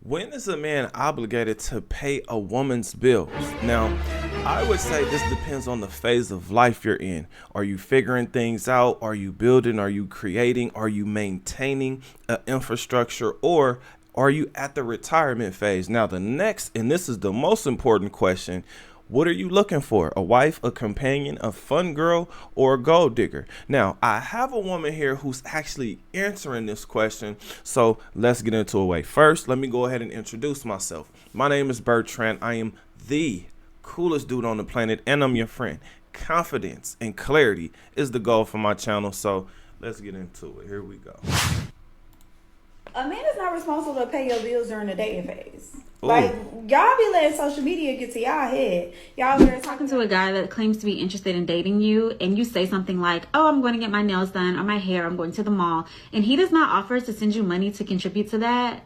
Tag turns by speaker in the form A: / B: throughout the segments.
A: When is a man obligated to pay a woman's bills? Now, I would say this depends on the phase of life you're in. Are you figuring things out? Are you building? Are you creating? Are you maintaining an infrastructure? Or are you at the retirement phase? Now, the next, and this is the most important question, what are you looking for? A wife, a companion, a fun girl, or a gold digger? Now, I have a woman here who's actually answering this question, so let's get into it. First, let me go ahead and introduce myself. My name is Bertrand. I am the coolest dude on the planet, and I'm your friend. Confidence and clarity is the goal for my channel, so let's get into it. Here we go.
B: A man is not responsible to pay your bills during the dating phase.
A: Ooh.
B: Like, y'all be letting social media get to y'all head. Y'all be
C: Talking to a guy that claims to be interested in dating you, and you say something like, oh, I'm going to get my nails done or my hair, I'm going to the mall, and he does not offer to send you money to contribute to that,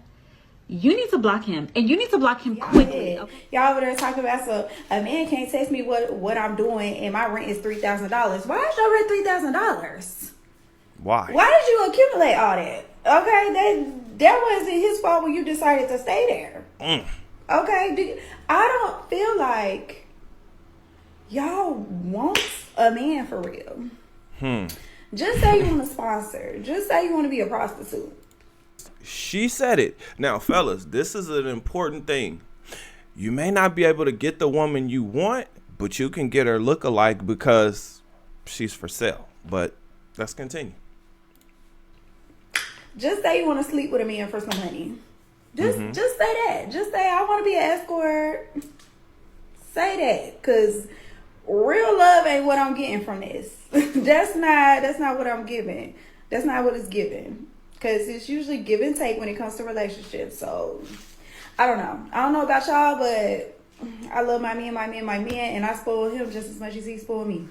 C: you need to block him, and you need to block him quickly. Okay?
B: Y'all over there talking about, so a man can't text me what I'm doing and my rent is $3,000. Why is your rent $3,000?
A: Why?
B: Why did you accumulate all that? Okay, that wasn't his fault when you decided to stay there. Okay, I don't feel like y'all want a man for real. Just say you want a sponsor. Just say you want to be a prostitute.
A: She said it. Now, fellas, this is an important thing. You may not be able to get the woman you want, but you can get her look-alike because she's for sale. But let's continue.
B: Just say you want to sleep with a man for some money. Just say that. Just say I want to be an escort. Say that, cause real love ain't what I'm getting from this. That's not what I'm giving. That's not what it's giving. Cause it's usually give and take when it comes to relationships. So I don't know. I don't know about y'all, but I love my man, and I spoil him just as much as he spoiled me.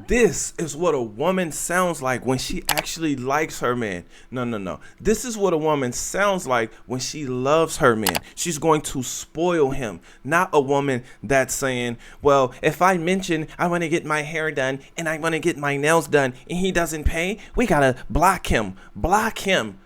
A: This is what a woman sounds like when she actually likes her man. No. This is what a woman sounds like when she loves her man. She's going to spoil him. Not a woman that's saying, well, if I mention I want to get my hair done and I want to get my nails done and he doesn't pay, we got to block him. Block him.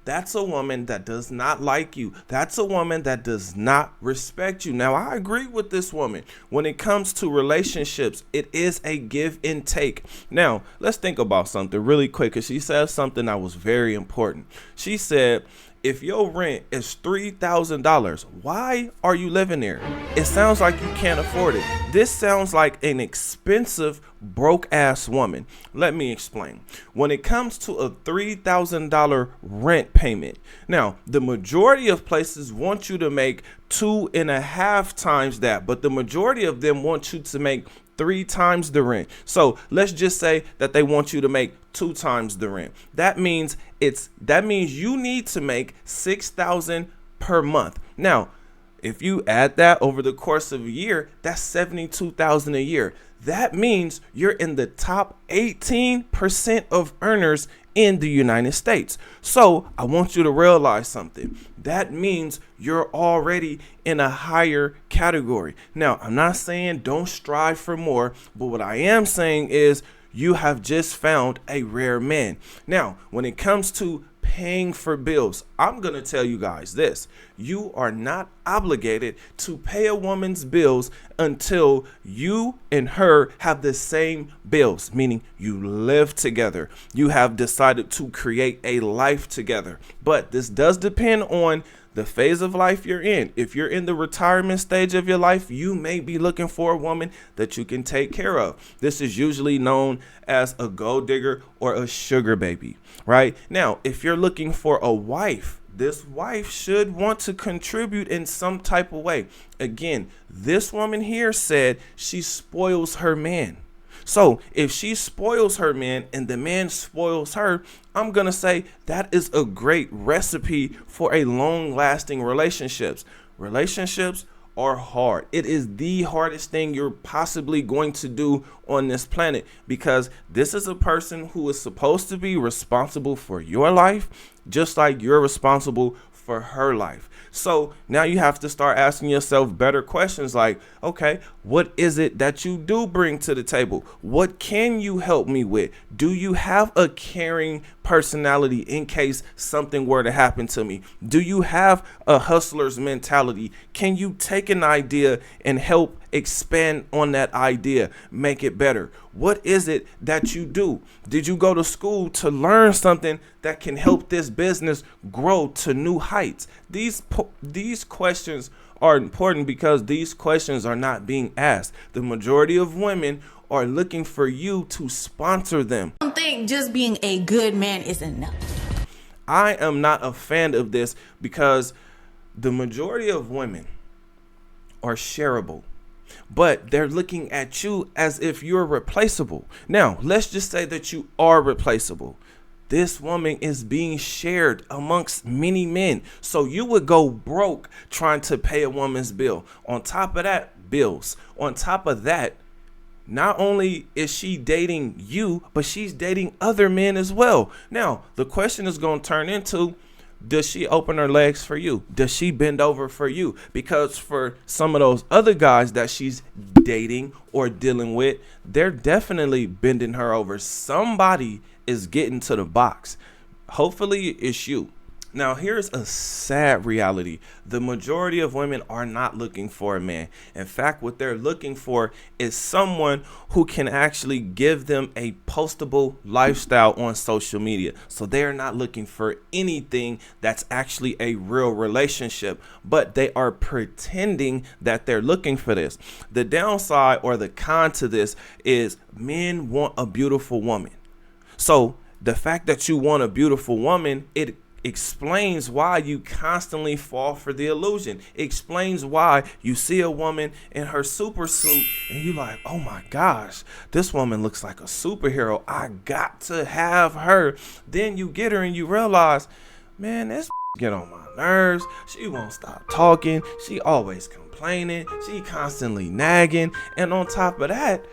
A: That's a woman that does not like you. That's a woman that does not respect you. Now, I agree with this woman. When it comes to relationships, it is a give and take. Now, let's think about something really quick, because she said something that was very important. She said, if your rent is $3,000, why are you living there? It sounds like you can't afford it. This sounds like an expensive, broke-ass woman. Let me explain. When it comes to a $3,000 rent payment, now, the majority of places want you to make 2.5 times that, but the majority of them want you to make 3 times the rent. So let's just say that they want you to make 2 times the rent. That means you need to make $6,000 per month. Now, if you add that over the course of a year, that's $72,000 a year. That means you're in the top 18% of earners in the United States. So I want you to realize something. That means you're already in a higher category. Now, I'm not saying don't strive for more, but what I am saying is you have just found a rare man. Now, when it comes to paying for bills, I'm going to tell you guys this. You are not obligated to pay a woman's bills until you and her have the same bills, meaning you live together. You have decided to create a life together. But this does depend on the phase of life you're in. If you're in the retirement stage of your life, you may be looking for a woman that you can take care of. This is usually known as a gold digger or a sugar baby, right? Now, if you're looking for a wife, this wife should want to contribute in some type of way. Again, this woman here said she spoils her man. So if she spoils her man and the man spoils her, I'm going to say that is a great recipe for a long-lasting relationships. Relationships are hard. It is the hardest thing you're possibly going to do on this planet, because this is a person who is supposed to be responsible for your life, just like you're responsible for her life. So now you have to start asking yourself better questions like, okay, what is it that you do bring to the table? What can you help me with? Do you have a caring personality in case something were to happen to me? Do you have a hustler's mentality? Can you take an idea and help expand on that idea, make it better? What is it that you do? Did you go to school to learn something that can help this business grow to new heights? These questions are important because these questions are not being asked. The majority of women are looking for you to sponsor them.
D: I don't think just being a good man is enough.
A: I am not a fan of this because the majority of women are shareable, but they're looking at you as if you're replaceable. Now, let's just say that you are replaceable. This woman is being shared amongst many men. So you would go broke trying to pay a woman's bill. On top of that, bills. On top of that, not only is she dating you, but she's dating other men as well. Now, the question is going to turn into, does she open her legs for you? Does she bend over for you? Because for some of those other guys that she's dating or dealing with, they're definitely bending her over. Somebody is getting to the box. Hopefully it's you. Now, here's a sad reality. The majority of women are not looking for a man. In fact, what they're looking for is someone who can actually give them a postable lifestyle on social media. So they are not looking for anything that's actually a real relationship, but they are pretending that they're looking for this. The downside or the con to this is men want a beautiful woman. So the fact that you want a beautiful woman, it explains why you constantly fall for the illusion. It explains why you see a woman in her super suit and you like, oh my gosh, this woman looks like a superhero. I got to have her. Then you get her and you realize, man, this get on my nerves. She won't stop talking. She always complaining. She constantly nagging. And on top of that,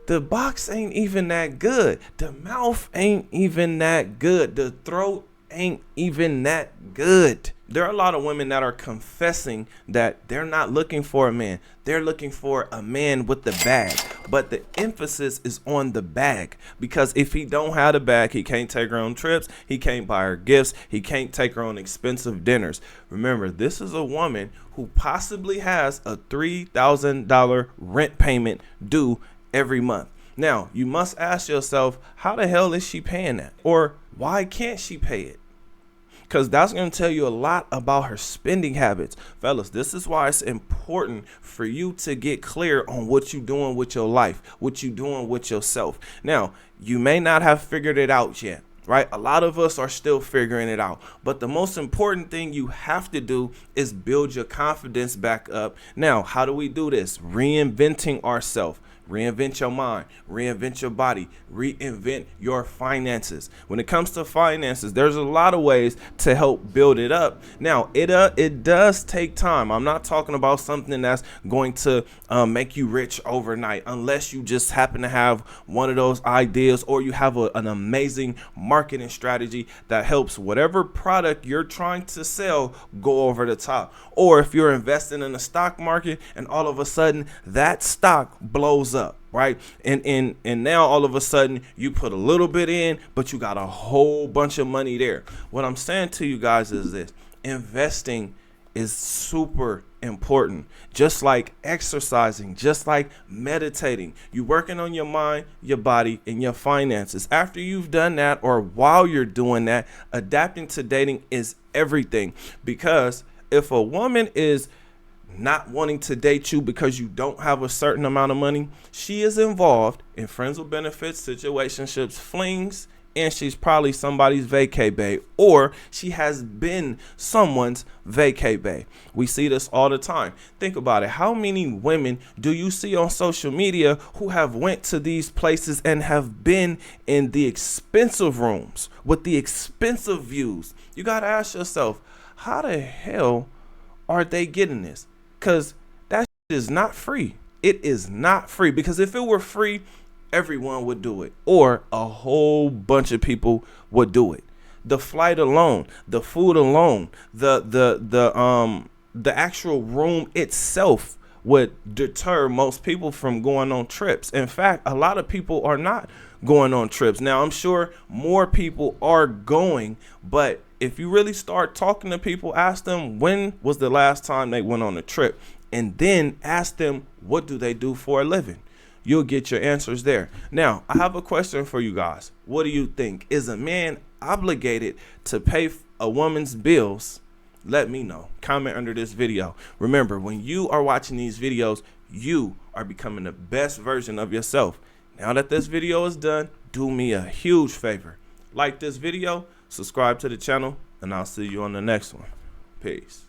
A: the box ain't even that good. The mouth ain't even that good. The throat ain't even that good. There are a lot of women that are confessing that they're not looking for a man. They're looking for a man with the bag. But the emphasis is on the bag, because if he don't have the bag, he can't take her on trips. He can't buy her gifts. He can't take her on expensive dinners. Remember, this is a woman who possibly has a $3,000 rent payment due every month. Now, you must ask yourself, how the hell is she paying that? Or why can't she pay it? Because that's going to tell you a lot about her spending habits. Fellas, this is why it's important for you to get clear on what you're doing with your life, what you're doing with yourself. Now, you may not have figured it out yet, right? A lot of us are still figuring it out. But the most important thing you have to do is build your confidence back up. Now, how do we do this? Reinventing ourselves. Reinvent your mind, reinvent your body, reinvent your finances. When it comes to finances, there's a lot of ways to help build it up. Now, it does take time. I'm not talking about something that's going to make you rich overnight, unless you just happen to have one of those ideas, or you have an amazing marketing strategy that helps whatever product you're trying to sell go over the top. Or if you're investing in the stock market and all of a sudden that stock blows up, right? And now all of a sudden you put a little bit in, but you got a whole bunch of money there. What I'm saying to you guys is this: investing is super important. Just like exercising, just like meditating, you working on your mind, your body, and your finances. After you've done that, or while you're doing that, adapting to dating is everything. Because if a woman is not wanting to date you because you don't have a certain amount of money, she is involved in friends with benefits, situationships, flings, and she's probably somebody's vacay bae, or she has been someone's vacay bae. We see this all the time. Think about it. How many women do you see on social media who have went to these places and have been in the expensive rooms with the expensive views? You got to ask yourself, how the hell are they getting this? Because that is not free. It is not free. Because if it were free, everyone would do it, or a whole bunch of people would do it. The flight alone, the food alone, the actual room itself would deter most people from going on trips. In fact, a lot of people are not going on trips. Now, I'm sure more people are going, but if you really start talking to people, ask them when was the last time they went on a trip, and then ask them what do they do for a living. You'll get your answers there. Now, I have a question for you guys. What do you think? Is a man obligated to pay a woman's bills? Let me know. Comment under this video. Remember, when you are watching these videos, you are becoming the best version of yourself. Now that this video is done, do me a huge favor. Like this video, subscribe to the channel, and I'll see you on the next one. Peace.